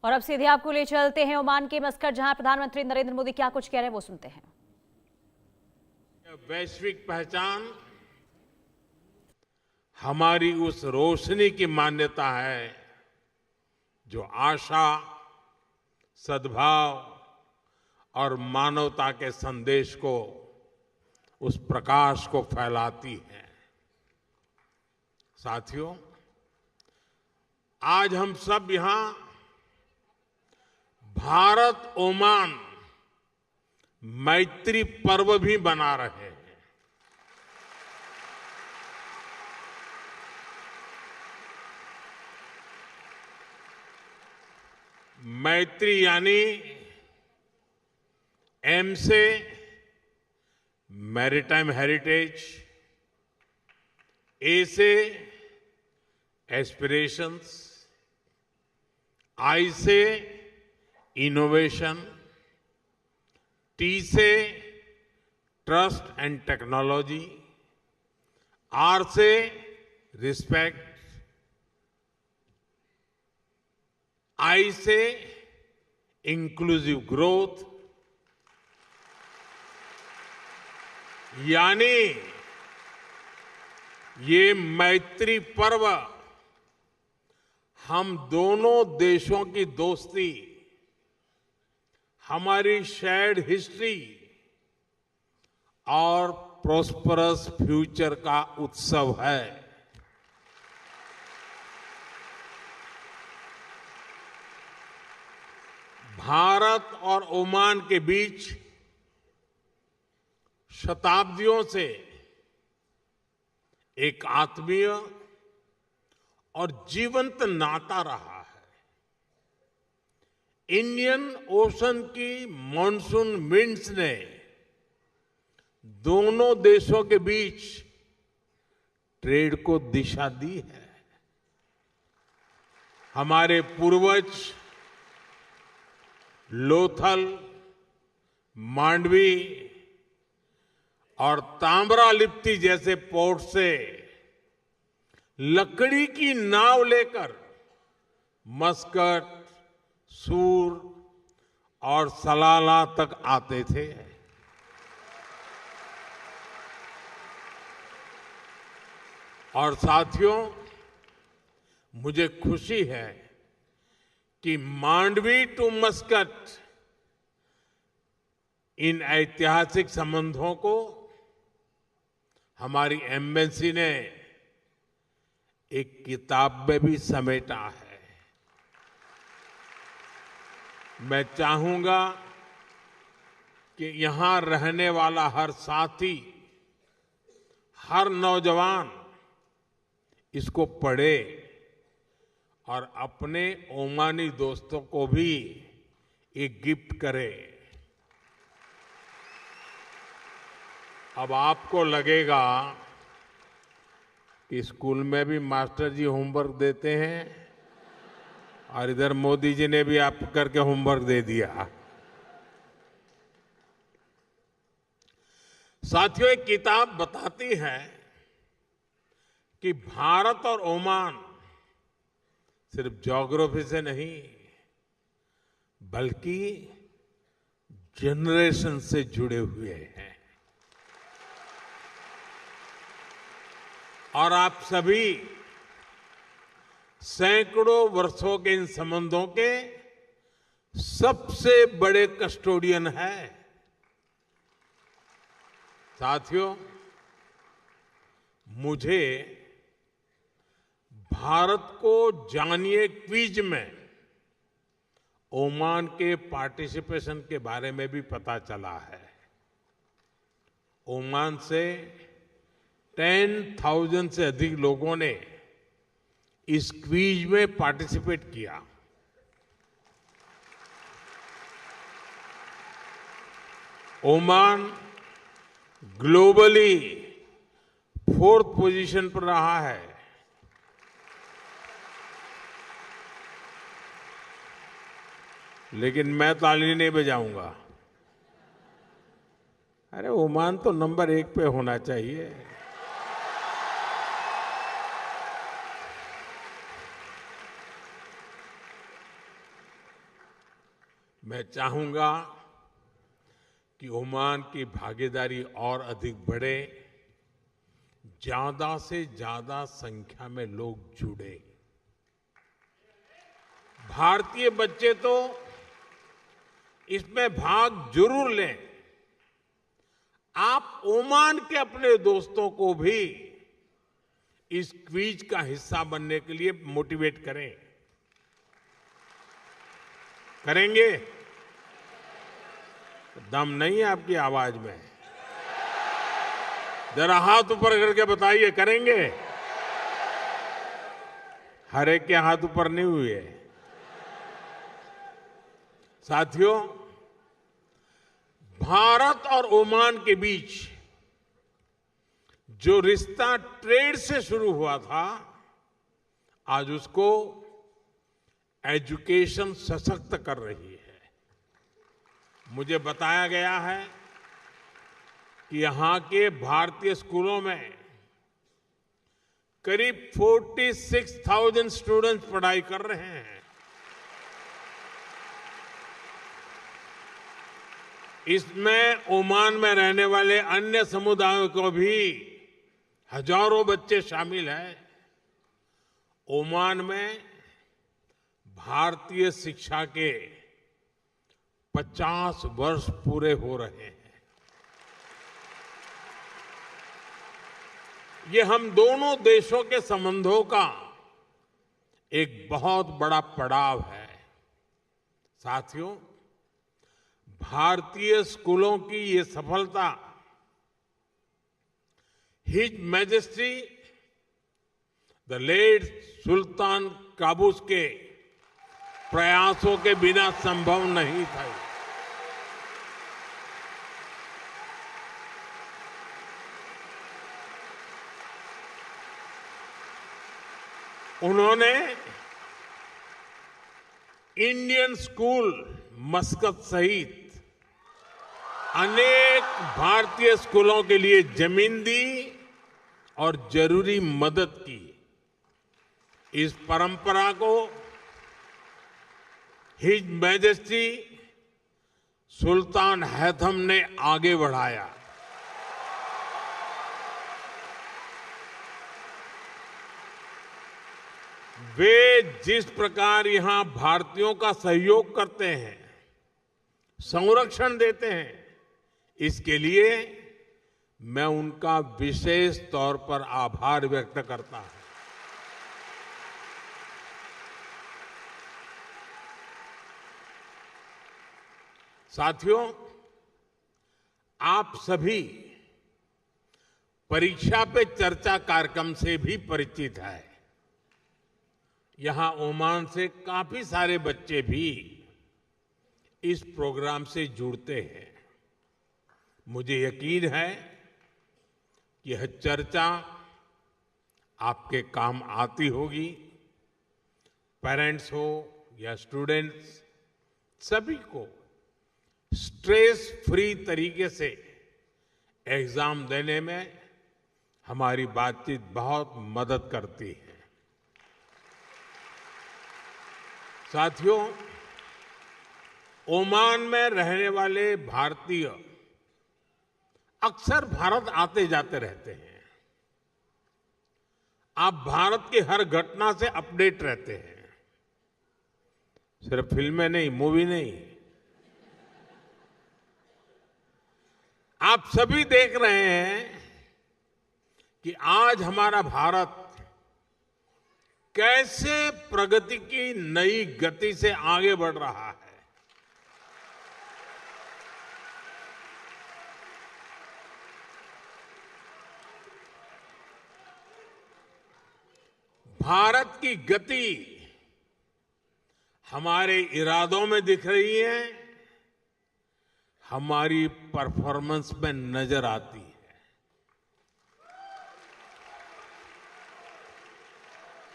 और अब सीधे आपको ले चलते हैं ओमान के मस्कट, जहां प्रधानमंत्री नरेंद्र मोदी क्या कुछ कह रहे हैं वो सुनते हैं। वैश्विक पहचान हमारी उस रोशनी की मान्यता है जो आशा, सद्भाव और मानवता के संदेश को, उस प्रकाश को फैलाती है। साथियों, आज हम सब यहां भारत ओमान मैत्री पर्व भी मना रहे हैं। मैत्री यानी एम से मैरीटाइम हेरिटेज, ए से एस्पिरेशंस, आई से इनोवेशन, टी से ट्रस्ट एंड टेक्नोलॉजी, आर से रिस्पेक्ट, आई से इंक्लूसिव ग्रोथ, यानी ये मैत्री पर्व हम दोनों देशों की दोस्ती, हमारी शेयर्ड हिस्ट्री और प्रॉस्परस फ्यूचर का उत्सव है। भारत और ओमान के बीच शताब्दियों से एक आत्मीय और जीवंत नाता रहा है। इंडियन ओशन की मॉनसून विंड्स ने दोनों देशों के बीच ट्रेड को दिशा दी है। हमारे पूर्वज लोथल, मांडवी और ताम्रालिप्ति जैसे पोर्ट से लकड़ी की नाव लेकर मस्कट, सूर और सलाला तक आते थे। और साथियों, मुझे खुशी है कि मांडवी टू मस्कट इन ऐतिहासिक संबंधों को हमारी एम्बेसी ने एक किताब में भी समेटा है। मैं चाहूंगा कि यहां रहने वाला हर साथी, हर नौजवान इसको पढ़े और अपने ओमानी दोस्तों को भी एक गिफ्ट करे। अब आपको लगेगा कि स्कूल में भी मास्टर जी होमवर्क देते हैं और इधर मोदी जी ने भी आप करके होमवर्क दे दिया। साथियों, एक किताब बताती है कि भारत और ओमान सिर्फ ज्योग्राफी से नहीं बल्कि जनरेशन से जुड़े हुए हैं। और आप सभी सैकड़ों वर्षों के इन संबंधों के सबसे बड़े कस्टोडियन हैं। साथियों, मुझे भारत को जानिए क्विज में ओमान के पार्टिसिपेशन के बारे में भी पता चला है। ओमान से 10,000 से अधिक लोगों ने इस क्विज में पार्टिसिपेट किया। ओमान ग्लोबली 4th पोजीशन पर रहा है। लेकिन मैं ताली नहीं बजाऊंगा। अरे ओमान तो नंबर 1 पे होना चाहिए। मैं चाहूंगा कि ओमान की भागीदारी और अधिक बढ़े, ज्यादा से ज्यादा संख्या में लोग जुड़े। भारतीय बच्चे तो इसमें भाग जरूर लें। आप ओमान के अपने दोस्तों को भी इस क्विज का हिस्सा बनने के लिए मोटिवेट करें। करेंगे? दम नहीं है आपकी आवाज में? जरा हाथ ऊपर करके बताइए, करेंगे? हर एक के हाथ ऊपर नहीं हुए। साथियों, भारत और ओमान के बीच जो रिश्ता ट्रेड से शुरू हुआ था, आज उसको एजुकेशन सशक्त कर रही है। मुझे बताया गया है कि यहां के भारतीय स्कूलों में करीब 46,000 स्टूडेंट्स पढ़ाई कर रहे हैं। इसमें ओमान में रहने वाले अन्य समुदायों को भी हजारों बच्चे शामिल हैं। ओमान में भारतीय शिक्षा के 50 वर्ष पूरे हो रहे हैं। ये हम दोनों देशों के संबंधों का एक बहुत बड़ा पड़ाव है। साथियों, भारतीय स्कूलों की ये सफलता His Majesty the late Sultan Qaboos के प्रयासों के बिना संभव नहीं था। उन्होंने इंडियन स्कूल मस्कत सहित अनेक भारतीय स्कूलों के लिए जमीन दी और जरूरी मदद की। इस परंपरा को हिज मैजेस्टी सुल्तान हैथम ने आगे बढ़ाया। वे जिस प्रकार यहां भारतीयों का सहयोग करते हैं, संरक्षण देते हैं, इसके लिए मैं उनका विशेष तौर पर आभार व्यक्त करता हूं। साथियों, आप सभी परीक्षा पे चर्चा कार्यक्रम से भी परिचित हैं। यहां ओमान से काफी सारे बच्चे भी इस प्रोग्राम से जुड़ते हैं। मुझे यकीन है कि यह चर्चा आपके काम आती होगी। पेरेंट्स हो या स्टूडेंट्स, सभी को स्ट्रेस फ्री तरीके से एग्जाम देने में हमारी बातचीत बहुत मदद करती है। साथियों, ओमान में रहने वाले भारतीय अक्सर भारत आते जाते रहते हैं। आप भारत की हर घटना से अपडेट रहते हैं। सिर्फ फिल्में नहीं, मूवी नहीं, आप सभी देख रहे हैं कि आज हमारा भारत कैसे प्रगति की नई गति से आगे बढ़ रहा है। भारत की गति हमारे इरादों में दिख रही है, हमारी परफॉर्मेंस में नजर आती है।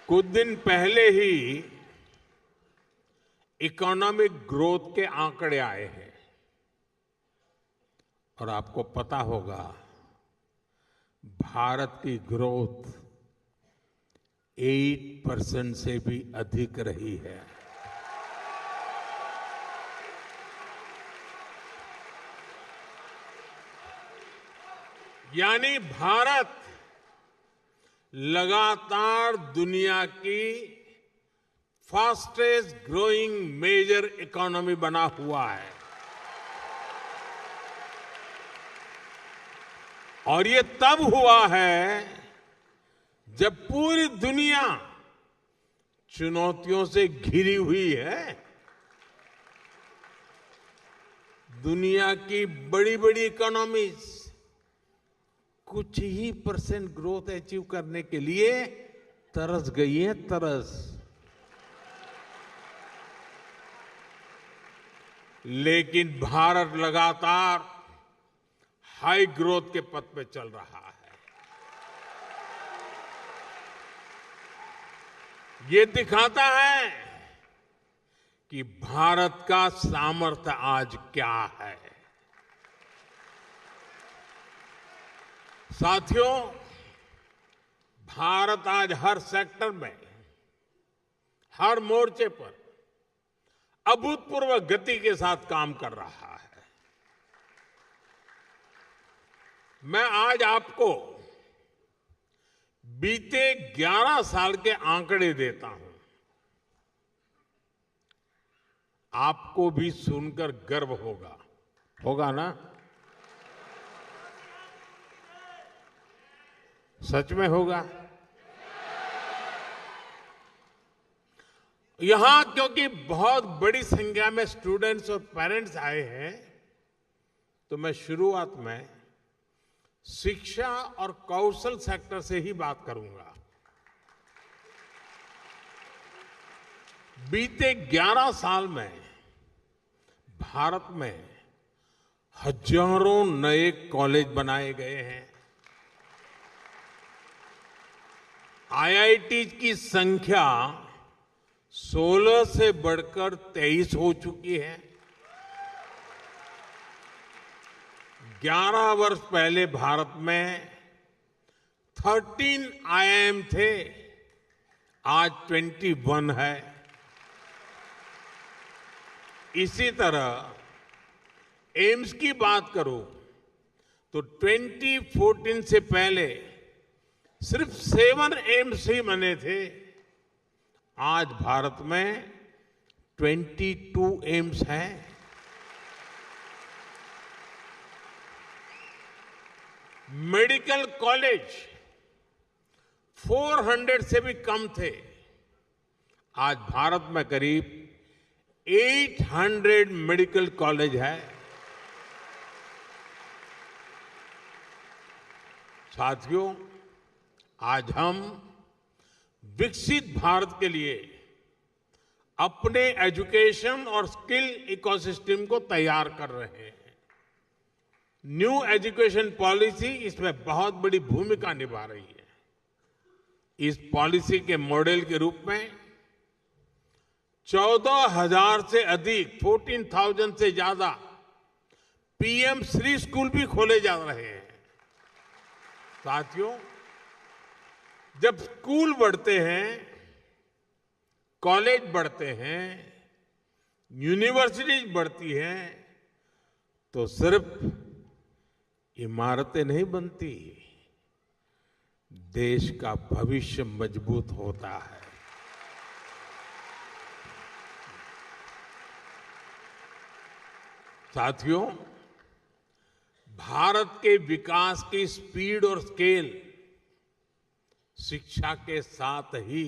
कुछ दिन पहले ही इकोनॉमिक ग्रोथ के आंकड़े आए हैं और आपको पता होगा भारत की ग्रोथ 8% से भी अधिक रही है। यानी भारत लगातार दुनिया की फास्टेस्ट ग्रोइंग मेजर इकोनॉमी बना हुआ है और ये तब हुआ है जब पूरी दुनिया चुनौतियों से घिरी हुई है। दुनिया की बड़ी बड़ी इकोनॉमीज कुछ ही % ग्रोथ अचीव करने के लिए तरस गई है, तरस। लेकिन भारत लगातार हाई ग्रोथ के पथ पे चल रहा है। ये दिखाता है कि भारत का सामर्थ्य आज क्या है। साथियों, भारत आज हर सेक्टर में, हर मोर्चे पर अभूतपूर्व गति के साथ काम कर रहा है। मैं आज आपको बीते 11 साल के आंकड़े देता हूं। आपको भी सुनकर गर्व होगा, होगा ना? सच में होगा। यहां क्योंकि बहुत बड़ी संख्या में स्टूडेंट्स और पेरेंट्स आए हैं, तो मैं शुरुआत में शिक्षा और कौशल सेक्टर से ही बात करूंगा। बीते 11 साल में भारत में हजारों नए कॉलेज बनाए गए हैं। आईआईटी की संख्या 16 से बढ़कर 23 हो चुकी है। 11 वर्ष पहले भारत में 13 आईआईएम थे, आज 21 है। इसी तरह एम्स की बात करूं तो 2014 से पहले सिर्फ 7 एम्स ही बने थे, आज भारत में 22 एम्स हैं। मेडिकल कॉलेज 400 से भी कम थे, आज भारत में करीब 800 मेडिकल कॉलेज है। साथियों, आज हम विकसित भारत के लिए अपने एजुकेशन और स्किल इकोसिस्टम को तैयार कर रहे हैं। न्यू एजुकेशन पॉलिसी इसमें बहुत बड़ी भूमिका निभा रही है। इस पॉलिसी के मॉडल के रूप में 14,000 से अधिक 14,000 से ज्यादा पीएम श्री स्कूल भी खोले जा रहे हैं। साथियों, जब स्कूल बढ़ते हैं, कॉलेज बढ़ते हैं, यूनिवर्सिटीज बढ़ती हैं, तो सिर्फ इमारतें नहीं बनती, देश का भविष्य मजबूत होता है। साथियों, भारत के विकास की स्पीड और स्केल शिक्षा के साथ ही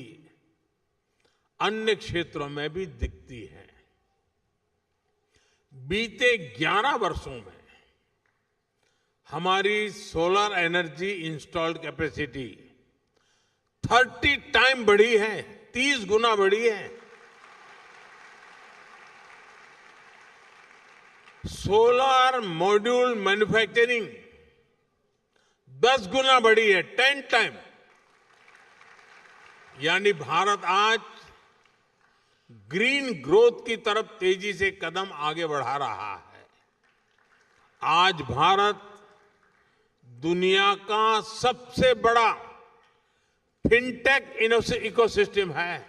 अन्य क्षेत्रों में भी दिखती है। बीते 11 वर्षों में हमारी solar energy installed capacity 30 time बढ़ी है, 30 गुना बढ़ी है। सोलर मॉड्यूल मैन्युफैक्चरिंग 10 गुना बढ़ी है, 10 टाइम। यानी भारत आज ग्रीन ग्रोथ की तरफ तेजी से कदम आगे बढ़ा रहा है। आज भारत दुनिया का सबसे बड़ा फिनटेक इकोसिस्टम है।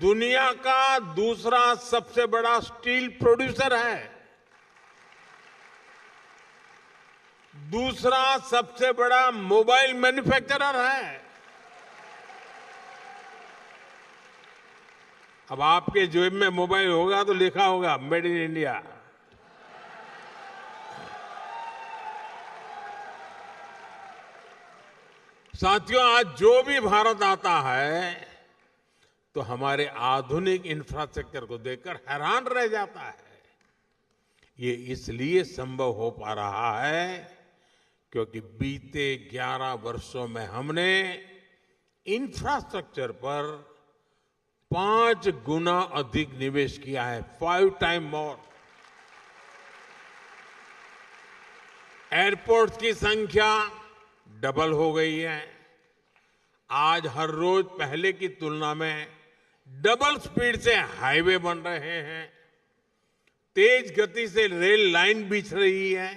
दुनिया का दूसरा सबसे बड़ा स्टील प्रोड्यूसर है। दूसरा सबसे बड़ा मोबाइल मैन्युफैक्चरर है। अब आपके जेब में मोबाइल होगा तो लिखा होगा मेड इन इंडिया। साथियों, आज जो भी भारत आता है तो हमारे आधुनिक इंफ्रास्ट्रक्चर को देखकर हैरान रह जाता है। ये इसलिए संभव हो पा रहा है क्योंकि बीते 11 वर्षों में हमने इंफ्रास्ट्रक्चर पर 5 गुना अधिक निवेश किया है, 5 टाइम मोर। एयरपोर्ट की संख्या डबल हो गई है। आज हर रोज पहले की तुलना में डबल स्पीड से हाईवे बन रहे हैं। तेज गति से रेल लाइन बिछ रही है।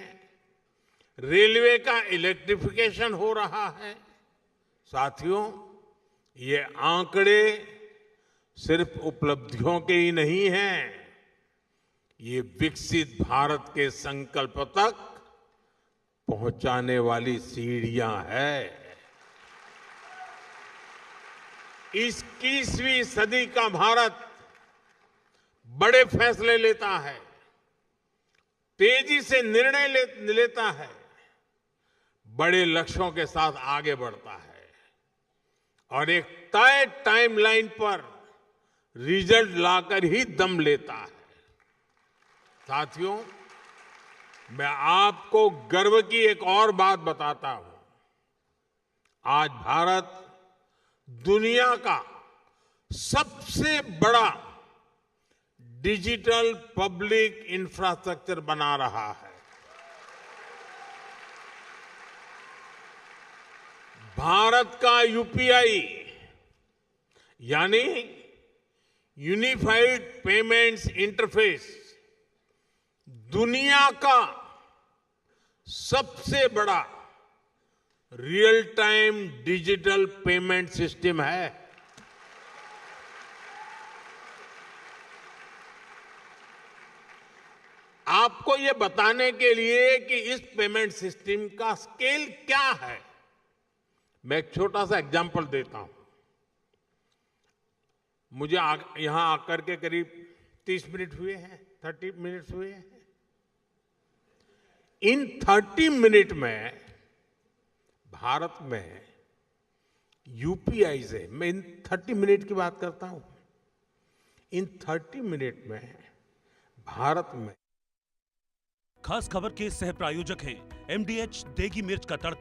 रेलवे का इलेक्ट्रिफिकेशन हो रहा है। साथियों, ये आंकड़े सिर्फ उपलब्धियों के ही नहीं हैं, ये विकसित भारत के संकल्प तक पहुंचाने वाली सीढ़ियां हैं। 21वीं सदी का भारत बड़े फैसले लेता है, तेजी से निर्णय लेता है, बड़े लक्ष्यों के साथ आगे बढ़ता है और एक तय टाइमलाइन पर रिजल्ट लाकर ही दम लेता है। साथियों, मैं आपको गर्व की एक और बात बताता हूं। आज भारत दुनिया का सबसे बड़ा डिजिटल पब्लिक इंफ्रास्ट्रक्चर बना रहा है। भारत का यूपीआई यानी यूनिफाइड पेमेंट्स इंटरफेस दुनिया का सबसे बड़ा real time digital payment system है। आपको ये बताने के लिए कि इस पेमेंट सिस्टम का स्केल क्या है, मैं एक छोटा सा एग्जांपल देता हूं। मुझे यहां आकर के करीब 30 मिनट हुए हैं, 30 मिनट्स हुए हैं। इन 30 मिनट में भारत में यूपीआई से, मैं इन 30 मिनट की बात करता हूं, इन 30 मिनट में भारत में खास खबर के सह प्रायोजक हैं एमडीएच देगी मिर्च का तड़का।